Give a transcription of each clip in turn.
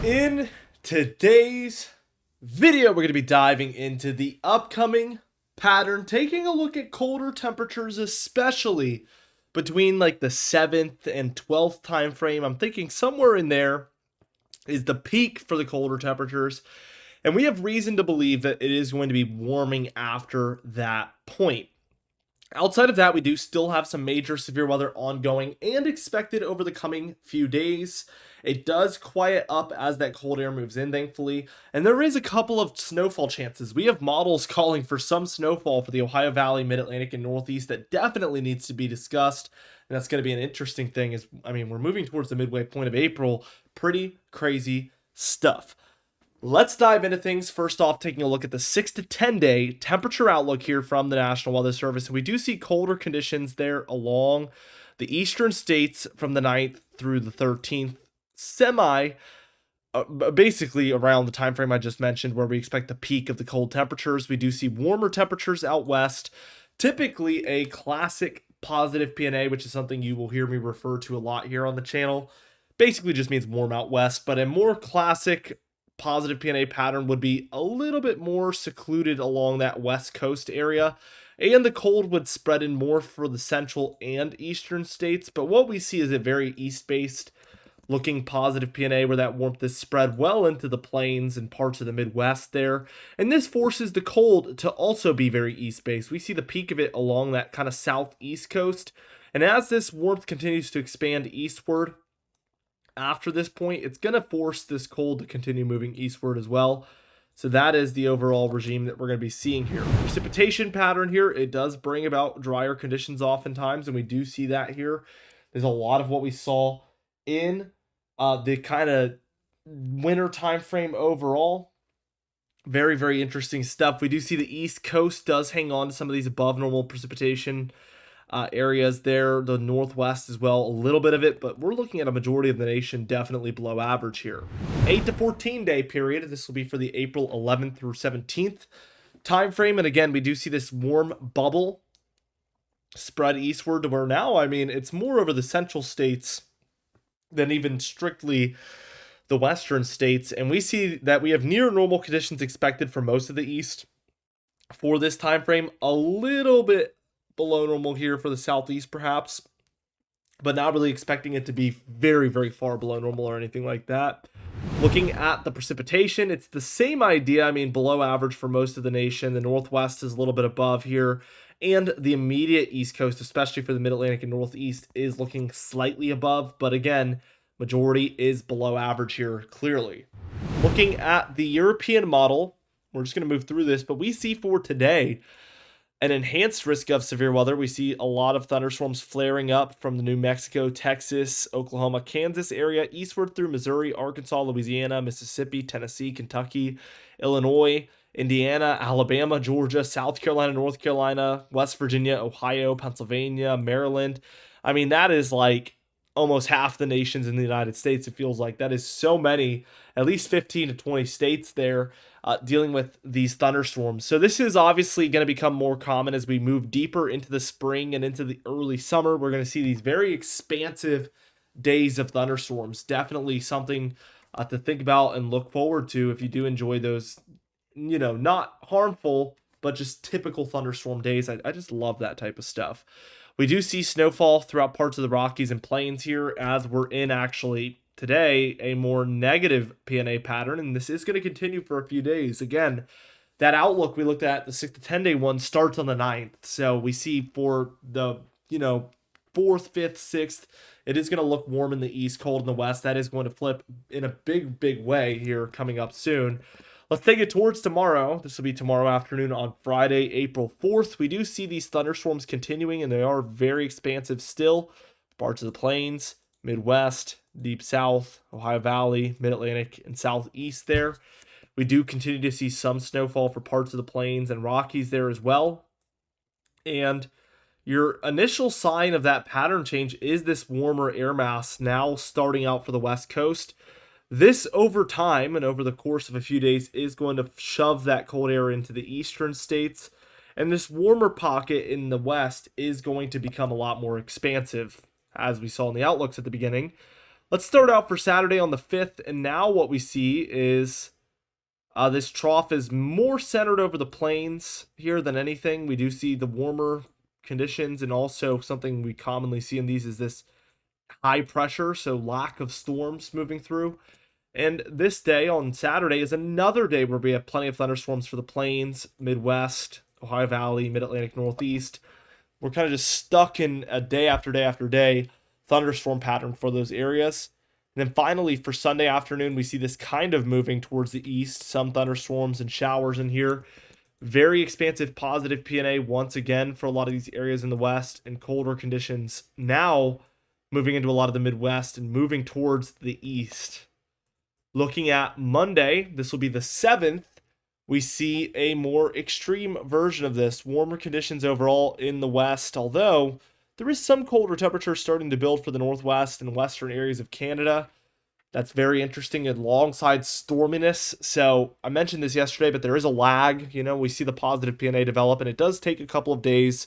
In today's video, we're going to be diving into the upcoming pattern, taking a look at colder temperatures, especially between like the 7th and 12th time frame. I'm thinking somewhere in there is the peak for the colder temperatures, and we have reason to believe that it is going to be warming after that point. Outside of that, we do still have some major severe weather ongoing and expected over the coming few days. It does quiet up as that cold air moves in, thankfully, and there is a couple of snowfall chances. We have models calling for some snowfall for the Ohio Valley, Mid-Atlantic, and Northeast that definitely needs to be discussed, and that's going to be an interesting thing. We're moving towards the midway point of April. Pretty crazy stuff. Let's dive into things. First off, taking a look at the 6 to 10 day temperature outlook here from the National Weather Service. We do see colder conditions there along the eastern states from the 9th through the 13th, basically around the time frame I just mentioned, where we expect the peak of the cold temperatures. We do see warmer temperatures out west, typically a classic positive PNA, which is something you will hear me refer to a lot here on the channel. Basically just means warm out west, but a more classic positive PNA pattern would be a little bit more secluded along that west coast area, and the cold would spread in more for the central and eastern states. But what we see is a very east-based looking positive PNA, where that warmth is spread well into the plains and parts of the Midwest there, and this forces the cold to also be very east-based. We see the peak of it along that kind of southeast coast, and as this warmth continues to expand eastward, after this point, it's going to force this cold to continue moving eastward as well. So that is the overall regime that we're going to be seeing here. Precipitation pattern here, it does bring about drier conditions oftentimes, and we do see that here. There's a lot of what we saw in the kind of winter time frame overall. Very, very interesting stuff. We do see the East Coast does hang on to some of these above normal precipitation areas there, the Northwest as well, a little bit of it, but we're looking at a majority of the nation definitely below average here. 8 to 14 day period. This will be for the April 11th through 17th time frame, and again, we do see this warm bubble spread eastward to where now, it's more over the central states than even strictly the western states, and we see that we have near normal conditions expected for most of the east for this time frame. A little bit below normal here for the southeast perhaps, but not really expecting it to be very, very far below normal or anything like that. Looking at the precipitation, it's the same idea. Below average for most of the nation. The Northwest is a little bit above here, and the immediate East Coast, especially for the Mid-Atlantic and Northeast, is looking slightly above, but again, majority is below average here clearly. Looking at the European model, we're just going to move through this, but we see for today an enhanced risk of severe weather. We see a lot of thunderstorms flaring up from the New Mexico, Texas, Oklahoma, Kansas area, eastward through Missouri, Arkansas, Louisiana, Mississippi, Tennessee, Kentucky, Illinois, Indiana, Alabama, Georgia, South Carolina, North Carolina, West Virginia, Ohio, Pennsylvania, Maryland. That is like almost half the nations in the United States. It feels like that is so many, at least 15 to 20 states there dealing with these thunderstorms. So this is obviously going to become more common as we move deeper into the spring and into the early summer. We're going to see these very expansive days of thunderstorms. Definitely something to think about and look forward to if you do enjoy those, not harmful, but just typical thunderstorm days. I just love that type of stuff. We do see snowfall throughout parts of the Rockies and Plains here, as we're in actually today a more negative PNA pattern, and this is going to continue for a few days. Again, that outlook we looked at, the 6 to 10 day one, starts on the 9th. So we see for the 4th, 5th, 6th, it is going to look warm in the east, cold in the west. That is going to flip in a big, big way here coming up soon. Let's take it towards tomorrow. This will be tomorrow afternoon on Friday, April 4th. We do see these thunderstorms continuing, and they are very expansive still. Parts of the plains, Midwest, Deep South, Ohio Valley, Mid-Atlantic, and Southeast there. We do continue to see some snowfall for parts of the plains and Rockies there as well. And your initial sign of that pattern change is this warmer air mass now starting out for the West Coast. This over time and over the course of a few days is going to shove that cold air into the eastern states, and this warmer pocket in the west is going to become a lot more expansive, as we saw in the outlooks at the beginning. Let's start out for Saturday on the 5th, and now what we see is this trough is more centered over the plains here than anything. We do see the warmer conditions, and also something we commonly see in these is this high pressure, so lack of storms moving through. And this day on Saturday is another day where we have plenty of thunderstorms for the plains, Midwest, Ohio Valley, Mid-Atlantic Northeast. We're kind of just stuck in a day after day after day thunderstorm pattern for those areas. And then finally for Sunday afternoon, we see this kind of moving towards the east, some thunderstorms and showers in here. Very expansive positive P&A once again for a lot of these areas in the west, and colder conditions now moving into a lot of the Midwest and moving towards the east. Looking at Monday, this will be the 7th, we see a more extreme version of this. Warmer conditions overall in the west, although there is some colder temperatures starting to build for the northwest and western areas of Canada. That's very interesting alongside storminess. So I mentioned this yesterday, but there is a lag. We see the positive P&A develop, and it does take a couple of days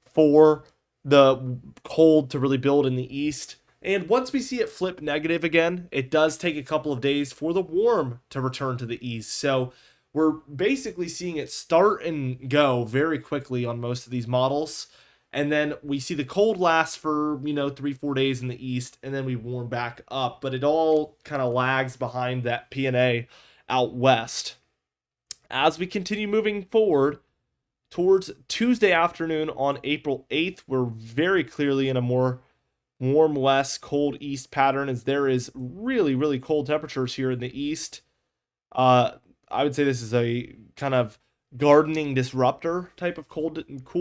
for the cold to really build in the east. And once we see it flip negative again, it does take a couple of days for the warm to return to the east. So we're basically seeing it start and go very quickly on most of these models. And then we see the cold last for, 3-4 days in the east, and then we warm back up. But it all kind of lags behind that P&A out west. As we continue moving forward towards Tuesday afternoon on April 8th, we're very clearly in a more warm west, cold east pattern, as there is really, really cold temperatures here in the east. I would say this is a kind of gardening disruptor type of cool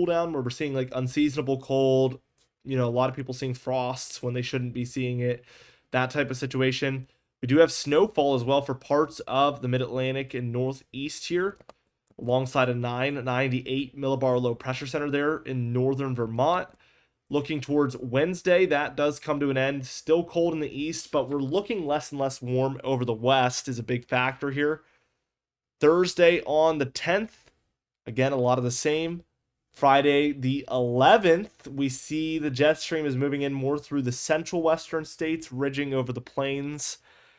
down, where we're seeing like unseasonable cold, a lot of people seeing frosts when they shouldn't be seeing it, that type of situation. We do have snowfall as well for parts of the Mid-Atlantic and Northeast here, alongside a 998 millibar low pressure center there in northern Vermont. Looking towards Wednesday, that does come to an end. Still cold in the east, but we're looking less and less warm over the west is a big factor here. Thursday on the 10th, again, a lot of the same. Friday the 11th, we see the jet stream is moving in more through the central western states, ridging over the plains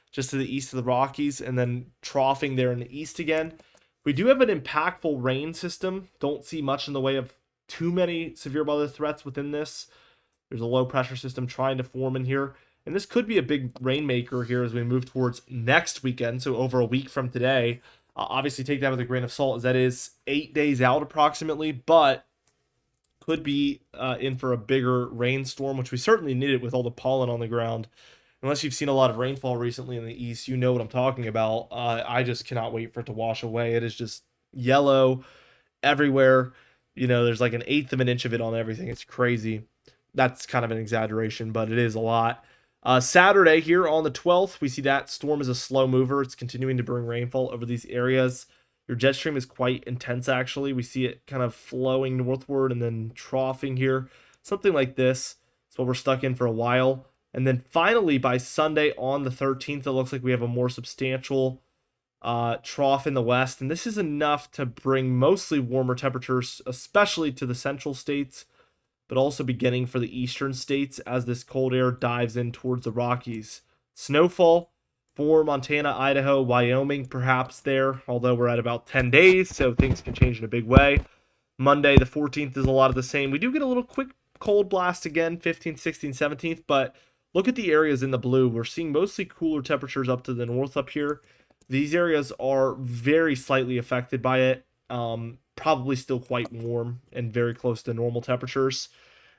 just to the east of the Rockies, and then troughing there in the east again. We do have an impactful rain system. Don't see much in the way of too many severe weather threats within this. There's a low pressure system trying to form in here, and this could be a big rainmaker here as we move towards next weekend, so over a week from today. Obviously take that with a grain of salt, as that is 8 days out approximately, but could be in for a bigger rainstorm, which we certainly needed with all the pollen on the ground. Unless you've seen a lot of rainfall recently in the east, you know what I'm talking about. I just cannot wait for it to wash away. It is just yellow everywhere. There's like an eighth of an inch of it on everything. It's crazy. That's kind of an exaggeration, but it is a lot. Saturday here on the 12th, we see that storm is a slow mover. It's continuing to bring rainfall over these areas. Your jet stream is quite intense, actually. We see it kind of flowing northward and then troughing here. Something like this. That's what we're stuck in for a while. And then finally, by Sunday on the 13th, it looks like we have a more substantial trough in the west, and this is enough to bring mostly warmer temperatures, especially to the central states, but also beginning for the eastern states as this cold air dives in towards the Rockies. Snowfall for Montana, Idaho, Wyoming, perhaps there, although we're at about 10 days, so things can change in a big way. Monday, the 14th, is a lot of the same. We do get a little quick cold blast again, 15th, 16th, 17th, but look at the areas in the blue. We're seeing mostly cooler temperatures up to the north up here. These areas are very slightly affected by it, probably still quite warm and very close to normal temperatures.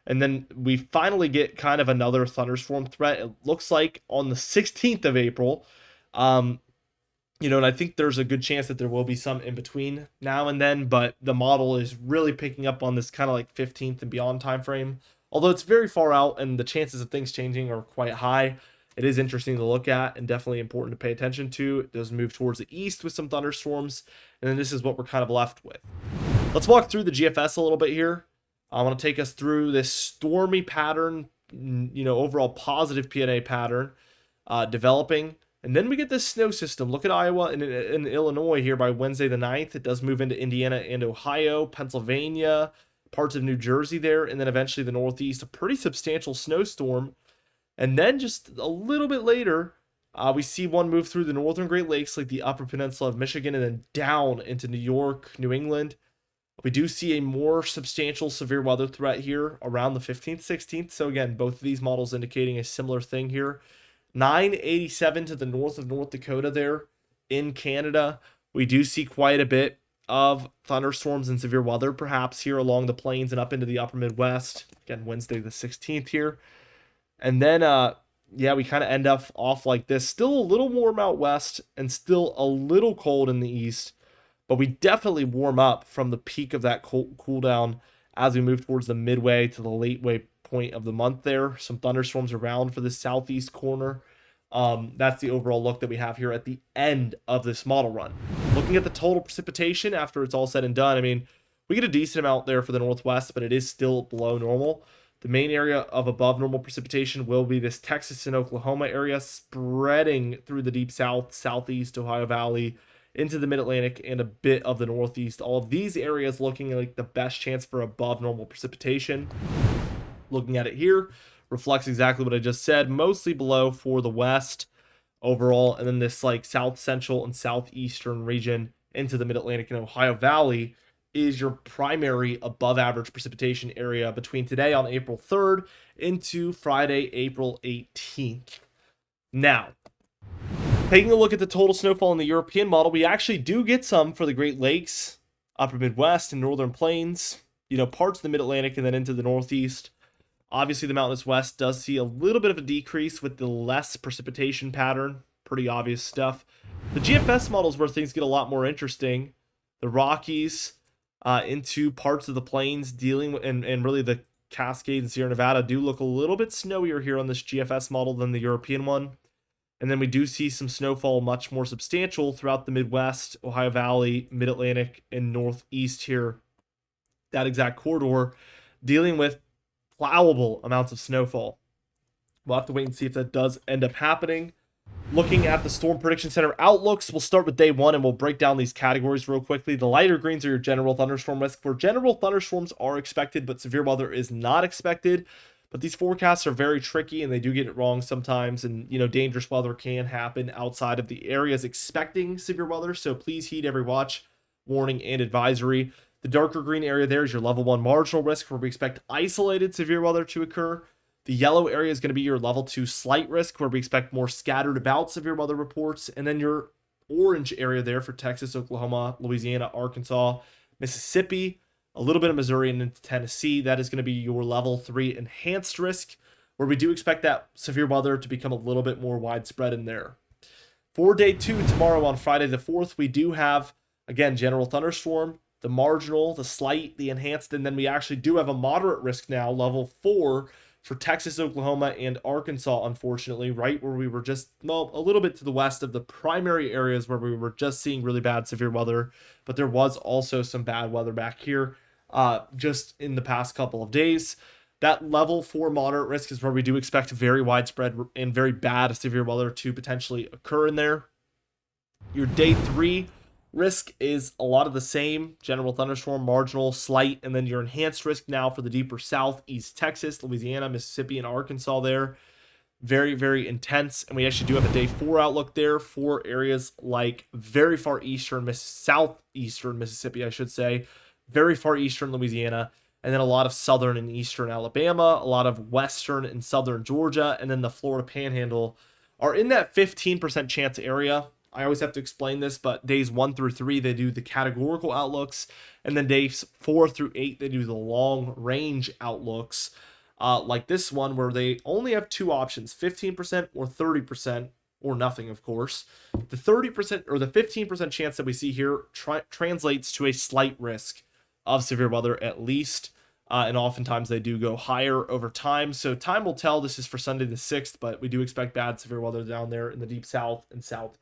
And then we finally get kind of another thunderstorm threat. It looks like on the 16th of April, and I think there's a good chance that there will be some in between now and then, but the model is really picking up on this kind of like 15th and beyond time frame. Although it's very far out and the chances of things changing are quite high, it is interesting to look at and definitely important to pay attention to. It does move towards the east with some thunderstorms, and then this is what we're kind of left with. Let's walk through the GFS a little bit here. I want to take us through this stormy pattern, overall positive P&A pattern developing. And then we get this snow system. Look at Iowa and Illinois here by Wednesday the 9th. It does move into Indiana and Ohio, Pennsylvania, parts of New Jersey there, and then eventually the Northeast. A pretty substantial snowstorm And then just a little bit later, we see one move through the northern Great Lakes, like the Upper Peninsula of Michigan, and then down into New York, New England. We do see a more substantial severe weather threat here around the 15th, 16th. So again, both of these models indicating a similar thing here. 987 to the north of North Dakota there in Canada. We do see quite a bit of thunderstorms and severe weather perhaps here along the plains and up into the upper Midwest. Again, Wednesday the 16th here. And then yeah, we kind of end up off like this. Still a little warm out west and still a little cold in the east. But we definitely warm up from the peak of that cool down as we move towards the midway to the late way point of the month there. Some thunderstorms around for the southeast corner. That's the overall look that we have here at the end of this model run. Looking at the total precipitation after it's all said and done, I mean, we get a decent amount there for the Northwest, but it is still below normal. The main area of above normal precipitation will be this Texas and Oklahoma area, spreading through the deep south, southeast, Ohio Valley, into the mid-Atlantic and a bit of the Northeast. All of these areas looking like the best chance for above normal precipitation. Looking at it here, reflects exactly what I just said, mostly below for the West overall, and then this like south central and southeastern region into the mid-Atlantic and Ohio Valley is your primary above average precipitation area between today on April 3rd into Friday, April 18th. Now, taking a look at the total snowfall in the European model, we actually do get some for the Great Lakes, upper Midwest, and northern plains, parts of the mid-Atlantic and then into the Northeast. Obviously, the mountainous West does see a little bit of a decrease with the less precipitation pattern. Pretty obvious stuff. The GFS model is where things get a lot more interesting. The Rockies into parts of the plains dealing with, and really the Cascades and Sierra Nevada do look a little bit snowier here on this GFS model than the European one. And then we do see some snowfall much more substantial throughout the Midwest, Ohio Valley, Mid-Atlantic, and Northeast here. That exact corridor dealing with plowable amounts of snowfall. We'll have to wait and see if that does end up happening. Looking at the Storm Prediction Center outlooks, we'll start with day one and we'll break down these categories real quickly. The lighter greens are your general thunderstorm risk, where general thunderstorms are expected, but severe weather is not expected. But these forecasts are very tricky and they do get it wrong sometimes. And, dangerous weather can happen outside of the areas expecting severe weather. So please heed every watch, warning, and advisory. The darker green area there is your level 1 marginal risk, where we expect isolated severe weather to occur. The yellow area is going to be your level 2 slight risk, where we expect more scattered about severe weather reports. And then your orange area there for Texas, Oklahoma, Louisiana, Arkansas, Mississippi, a little bit of Missouri and into Tennessee. That is going to be your level 3 enhanced risk, where we do expect that severe weather to become a little bit more widespread in there. For day 2, tomorrow on Friday the 4th, we do have, again, general thunderstorm, the marginal, the slight, the enhanced, and then we actually do have a moderate risk now, level 4, for Texas, Oklahoma, and Arkansas, unfortunately, right where we were just, a little bit to the west of the primary areas where we were just seeing really bad severe weather. But there was also some bad weather back here just in the past couple of days. That level 4 moderate risk is where we do expect very widespread and very bad severe weather to potentially occur in there. Your day 3 risk is a lot of the same: general thunderstorm, marginal, slight, and then your enhanced risk now for the deeper south, East Texas, Louisiana, Mississippi, and Arkansas there. Very, very intense. And we actually do have a day 4 outlook there for areas like very far southeastern Mississippi, I should say, very far eastern Louisiana, and then a lot of southern and eastern Alabama, a lot of western and southern Georgia, and then the Florida Panhandle are in that 15% chance area. I always have to explain this, but days 1 through 3, they do the categorical outlooks. And then days 4 through 8, they do the long range outlooks. Like this one, where they only have 2 options, 15% or 30%, or nothing, of course. The 30% or the 15% chance that we see here translates to a slight risk of severe weather at least. And oftentimes they do go higher over time. So time will tell. This is for Sunday the 6th, but we do expect bad severe weather down there in the deep south and southeast.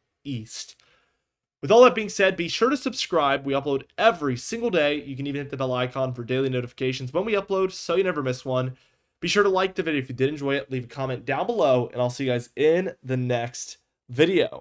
With all that being said, be sure to subscribe. We upload every single day. You can even hit the bell icon for daily notifications when we upload, so you never miss one. Be sure to like the video if you did enjoy it. Leave a comment down below, and I'll see you guys in the next video.